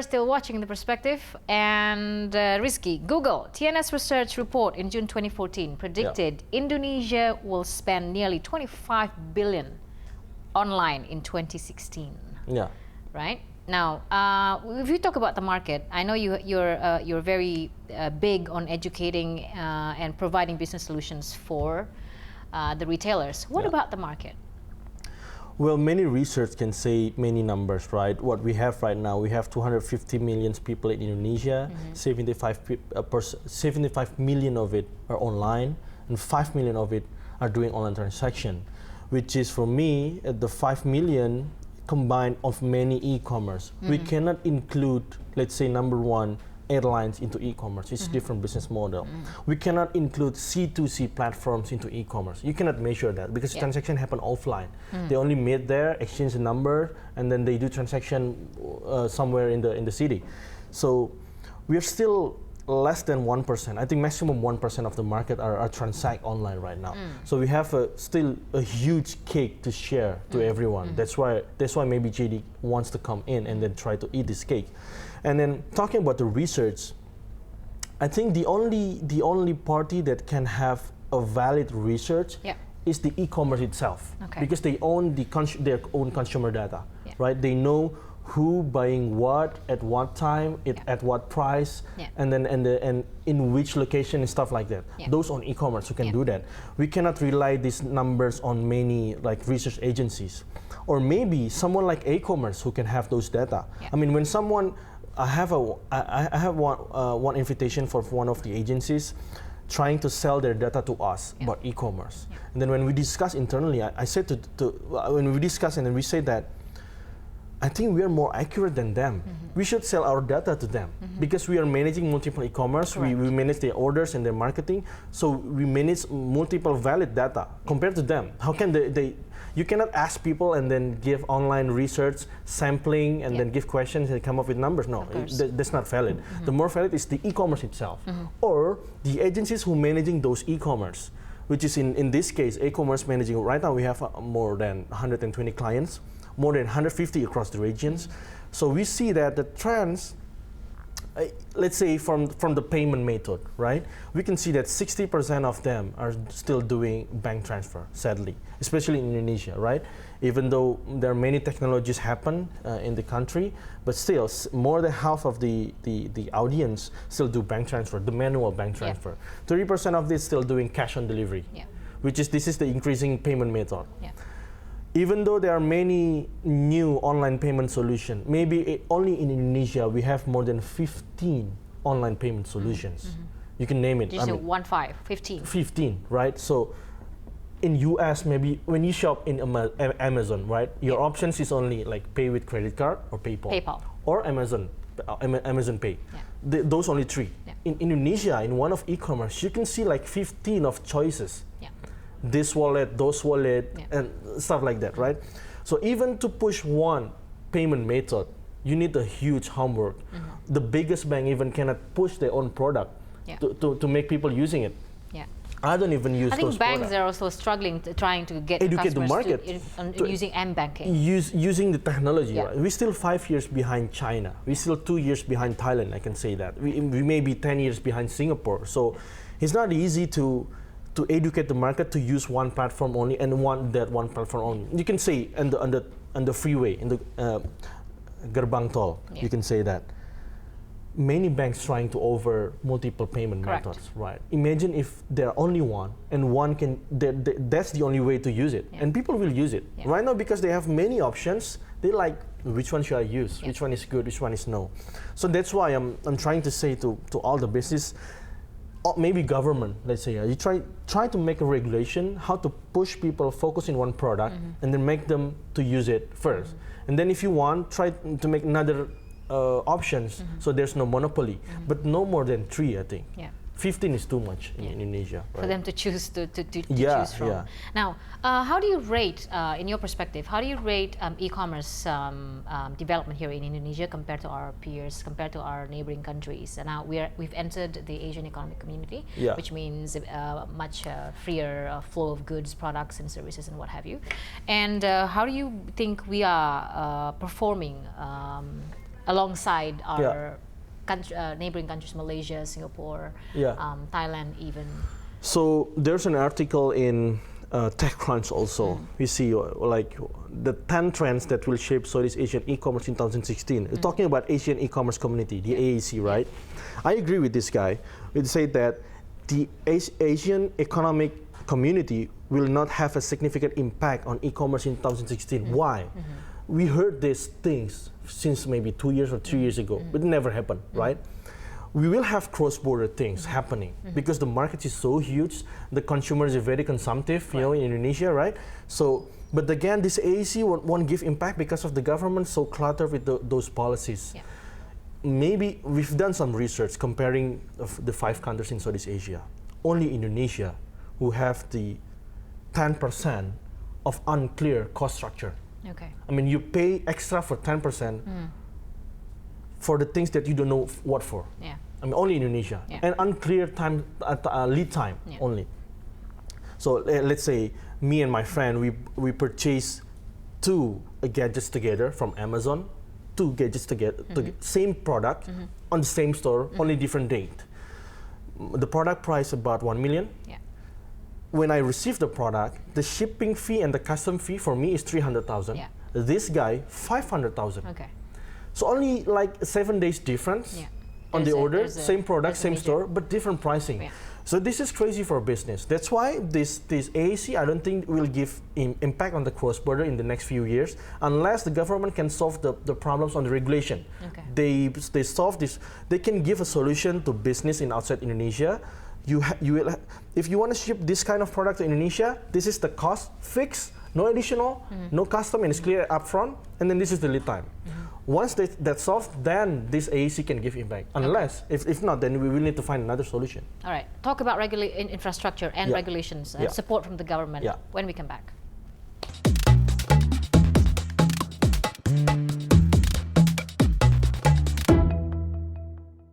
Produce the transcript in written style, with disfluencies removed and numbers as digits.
still watching The Perspective, and Rizkie, Google TNS research report in June 2014 predicted Indonesia will spend nearly 25 billion online in 2016. Yeah. Right? Now, if you talk about the market, I know you're very big on educating and providing business solutions for the retailers. What about the market? Well, many research can say many numbers, right? What we have right now, we have 250 million people in Indonesia. 75 million of it are online, and 5 million of it are doing online transaction, which is, for me, the 5 million combined of many e-commerce. We cannot include, let's say, number one, airlines into e-commerce. It's a different business model. We cannot include C2C platforms into e-commerce. You cannot measure that because transaction happen offline. They only meet there, exchange the number, and then they do transaction somewhere in the city. So we're still less than 1%. I think maximum 1% of the market are transact online right now. So we have still a huge cake to share to everyone. That's why maybe JD wants to come in and then try to eat this cake. And then talking about the research, I think the only party that can have a valid research is the e-commerce itself, because they own their own consumer data, right? They know who buying what at what time, at what price, and then and in which location and stuff like that. Those on e-commerce who can do that. We cannot rely these numbers on many like research agencies, or maybe someone like aCommerce who can have those data. I mean, when someone I have one invitation for one of the agencies trying to sell their data to us about e-commerce, and then when we discuss internally, I said when we discuss and then we say that I think we are more accurate than them. We should sell our data to them because we are managing multiple e-commerce. We manage their orders and their marketing, so we manage multiple valid data compared to them. How can they you cannot ask people and then give online research sampling and then give questions and come up with numbers. No, that's not valid. The more valid is the e-commerce itself, or the agencies who managing those e-commerce, which is in this case aCommerce managing. Right now we have more than 120 clients, more than 150 across the regions. So we see that the trends, let's say from the payment method, right? We can see that 60% of them are still doing bank transfer, sadly, especially in Indonesia, right? Even though there are many technologies happen in the country, but still more than half of the audience still do bank transfer, the manual bank transfer. 30% of this still doing cash on delivery, which is this is the increasing payment method. Even though there are many new online payment solutions, maybe only in Indonesia we have more than 15 online payment solutions. You can name it. Did you say 15? 15, right? So in US, maybe when you shop in Amazon, right, your options is only like pay with credit card or PayPal. Or Amazon Pay. Those only 3. In Indonesia, in one of e-commerce, you can see like 15 of choices. This wallet, those wallet, and stuff like that, right? So even to push one payment method, you need a huge homework. The biggest bank even cannot push their own product to make people using it. I don't even use those products. I think banks are also struggling trying to get educate the market using m-banking. Using the technology, right? We're still 5 years behind China. We're still 2 years behind Thailand, I can say that. We may be 10 years behind Singapore. So it's not easy to educate the market to use one platform only and want that one platform only. You can say on the freeway, in the gerbang tol, you can say that. Many banks trying to offer multiple payment methods, right? Imagine if there are only one, and one can, that's the only way to use it, and people will use it. Right now, because they have many options, they like, which one should I use? Which one is good? Which one is no? So that's why I'm trying to say to all the business, maybe government, let's say, you try to make a regulation how to push people focus in one product and then make them to use it first. And then if you want, try to make another options so there's no monopoly, but no more than 3, I think. 15 is too much in Indonesia. Right? For them to choose to choose from. Now, how do you rate, in your perspective, how do you rate e-commerce development here in Indonesia compared to our peers, compared to our neighboring countries? And now we've entered the Asian economic community, which means much freer flow of goods, products, and services, and what have you. And how do you think we are performing alongside our neighboring countries, Malaysia, Singapore, Thailand even. So there's an article in TechCrunch also. We see like the 10 trends that will shape Southeast Asian e-commerce in 2016. We're talking about Asian e-commerce community, the AAC, right? I agree with this guy. We'd say that the Asian economic community will not have a significant impact on e-commerce in 2016. Why? We heard these things since maybe 2 years or 3 years ago, but it never happened, right? We will have cross-border things happening because the market is so huge. The consumers are very consumptive, you know, in Indonesia, right? So, but again, this AAC won't give impact because of the government so cluttered with those policies. Yeah. Maybe we've done some research comparing the 5 countries in Southeast Asia. Only Indonesia who have the 10% of unclear cost structure. Okay. I mean, you pay extra for 10% for the things that you don't know what for. Yeah. I mean, only Indonesia. Yeah. And unclear time, lead time only. So let's say me and my friend, we purchase 2 gadgets together from Amazon, 2 gadgets together, same product on the same store, only different date. The product price about 1 million. Yeah. When I receive the product, the shipping fee and the custom fee for me is 300,000. Yeah. This guy 500,000. Okay. So only like 7 days difference on the order, same product, same store, but different pricing. Yeah. So this is crazy for business. That's why this AAC, I don't think will give impact on the cross-border in the next few years, unless the government can solve the problems on the regulation. Okay. They solve this. They can give a solution to business in outside Indonesia. You will, if you want to ship this kind of product to Indonesia, this is the cost fixed, no additional, no custom, and it's clear upfront, and then this is the lead time. Once that's solved, then this AAC can give impact. Unless, if not, then we will need to find another solution. All right. Talk about infrastructure and regulations, support from the government when we come back.